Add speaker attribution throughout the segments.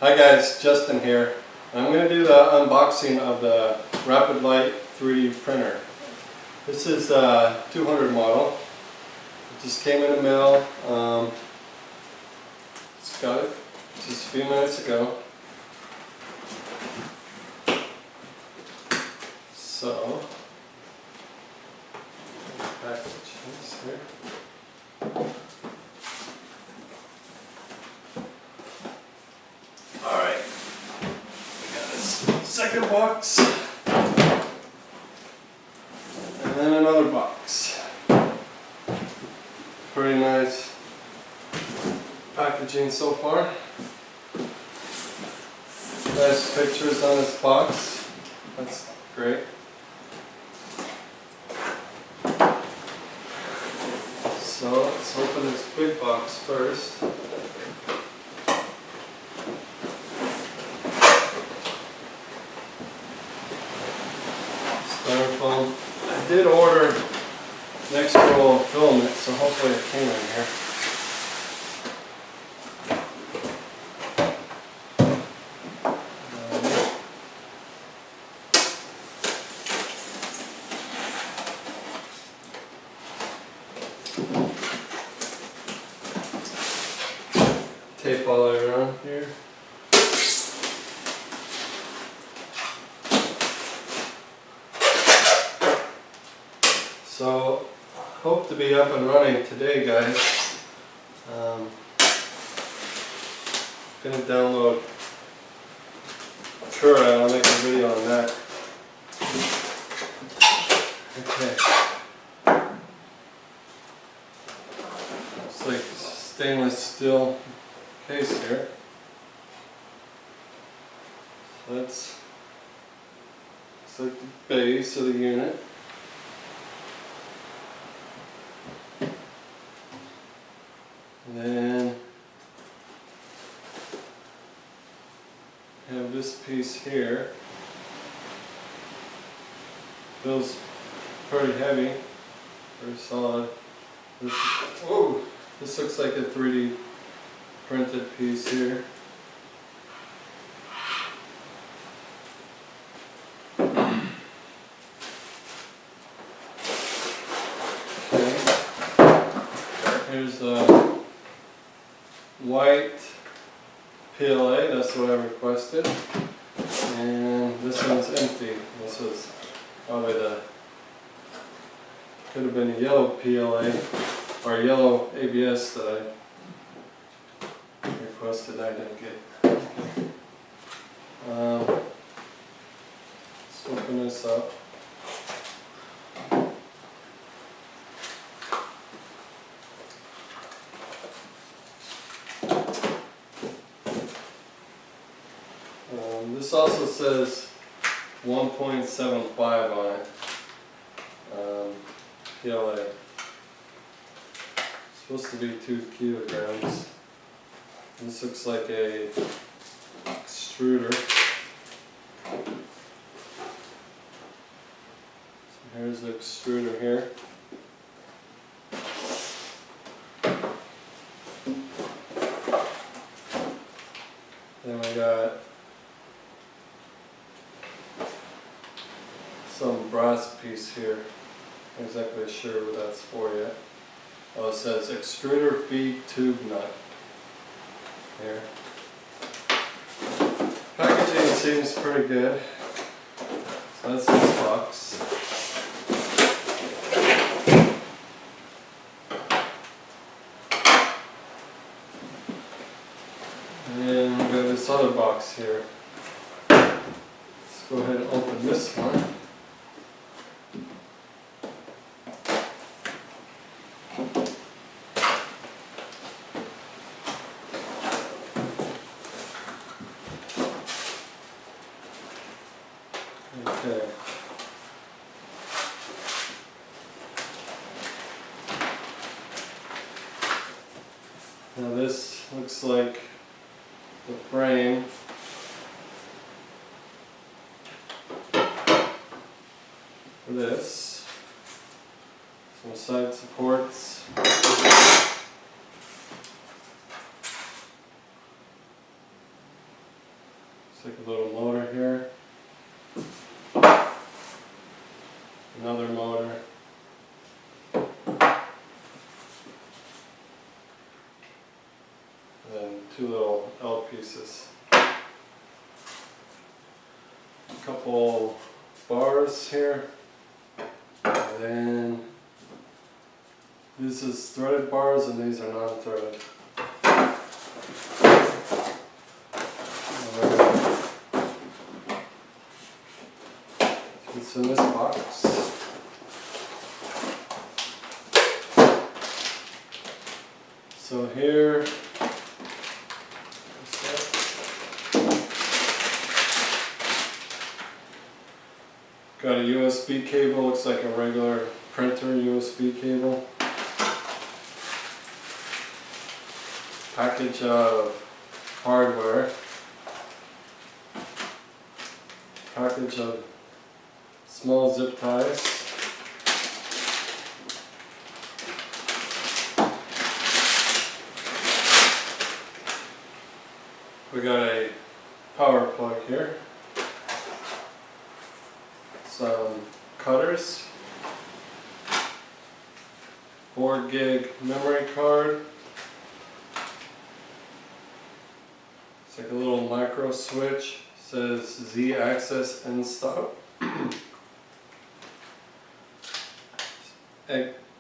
Speaker 1: Hi guys, Justin here. I'm going to do the unboxing of the Rapide Lite 3D printer. This is a 200 model. It just came in the mail. Just got it just a few minutes ago. So, package this here. Alright, we got this second box, and then another box. Pretty nice packaging so far. Nice pictures on this box, that's great. So let's open this big box first. Styrofoam. I did order an extra roll of filament, so hopefully it came in here. Tape all the way around here. So, hope to be up and running today, guys. Gonna download Sure, I'll make a video on that. Okay. It's like stainless steel case here. So that's like the base of the unit. And then have this piece here. Feels pretty heavy, very solid. This looks like a 3D printed piece here. Okay. Here's the white PLA, that's what I requested. And this one's empty. This was probably could have been a yellow PLA or yellow ABS that I requested. I didn't get. Let's open this up. This also says 1.75 on it. PLA. It's supposed to be 2 kilograms. This looks like a extruder. So here's the extruder here. Then we got some brass piece here. Not exactly sure what that's for yet. Oh, it says extruder feed tube nut. Here. Packaging seems pretty good. So that's this box. And then we got this other box here. Let's go ahead and open this one. Okay. Now this looks like the frame for this. Some side supports. like a little motor here. Another motor. And then two little L pieces. A couple bars here. And then this is threaded bars and these are non-threaded. It's in this box. So here, got a USB cable, looks like a regular printer USB cable. Package of hardware. Package of small zip ties. We got a power plug here. Some cutters. 4 gig memory card. It's like a little micro switch. It says Z-axis in stock.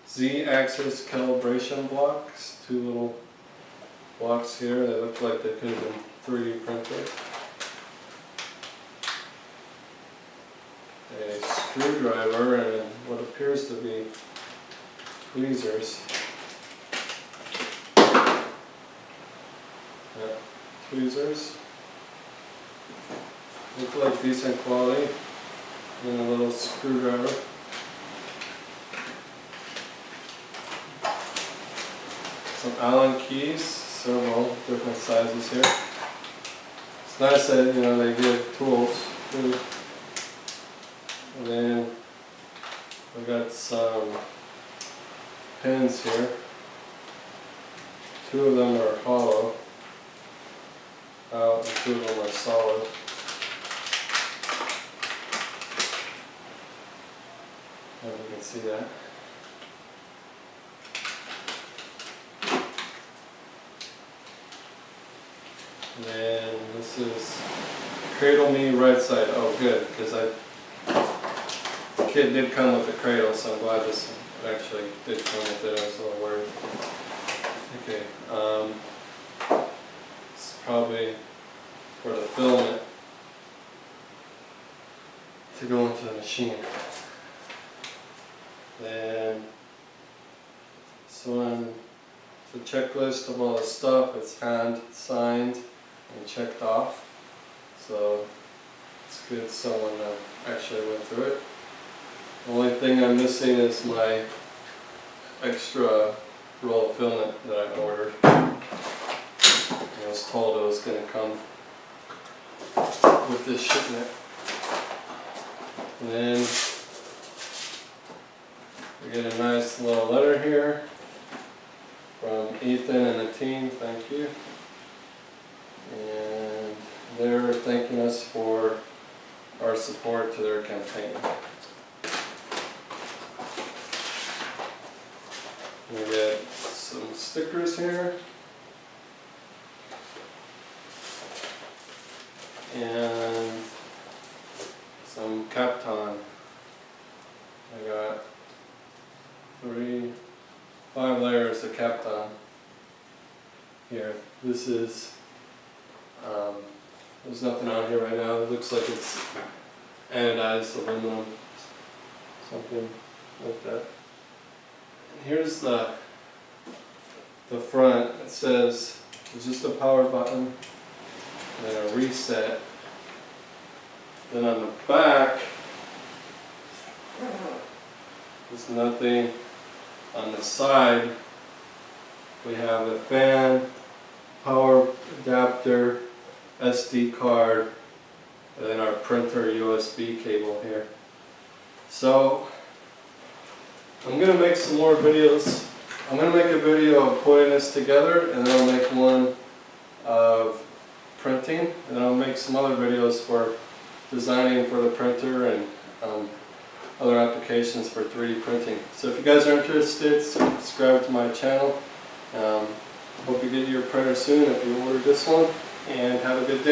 Speaker 1: Z-axis calibration blocks. 2 little blocks here that look like they could have been 3D printed. A screwdriver and what appears to be tweezers. Yeah, tweezers. Look like decent quality. And a little screwdriver. Some Allen keys, several different sizes here. It's nice that they give tools too. And then we got some pins here. 2 of them are hollow. And 2 of them are solid. And you can see that. And then this is cradle me right side. Oh good, because the kit did come with a cradle, so I'm glad this actually did come with it. I was a little worried. Okay, it's probably for the filament to go into the machine. Then this one, it's a checklist of all the stuff. It's hand signed and checked off, so it's good someone actually went through it. The only thing I'm missing is my extra roll of filament that I ordered. I was told it was going to come with this shipment. And then we get a nice little letter here from Ethan and the team, thank you. And they're thanking us for our support to their campaign. We get some stickers here. And some Kapton. I got 5 layers of Kapton here. This is, there's nothing on here right now. It looks like it's anodized aluminum, something like that. And here's the front. It says there's just a power button and a reset. Then on the back, there's nothing. On the side, we have a fan, power adapter, SD card, and then our printer USB cable here. So, I'm going to make some more videos. I'm going to make a video of putting this together, and then I'll make one of printing, and then I'll make some other videos for designing for the printer and other applications for 3D printing. So if you guys are interested, subscribe to my channel. Hope you get your printer soon if you order this one, and have a good day.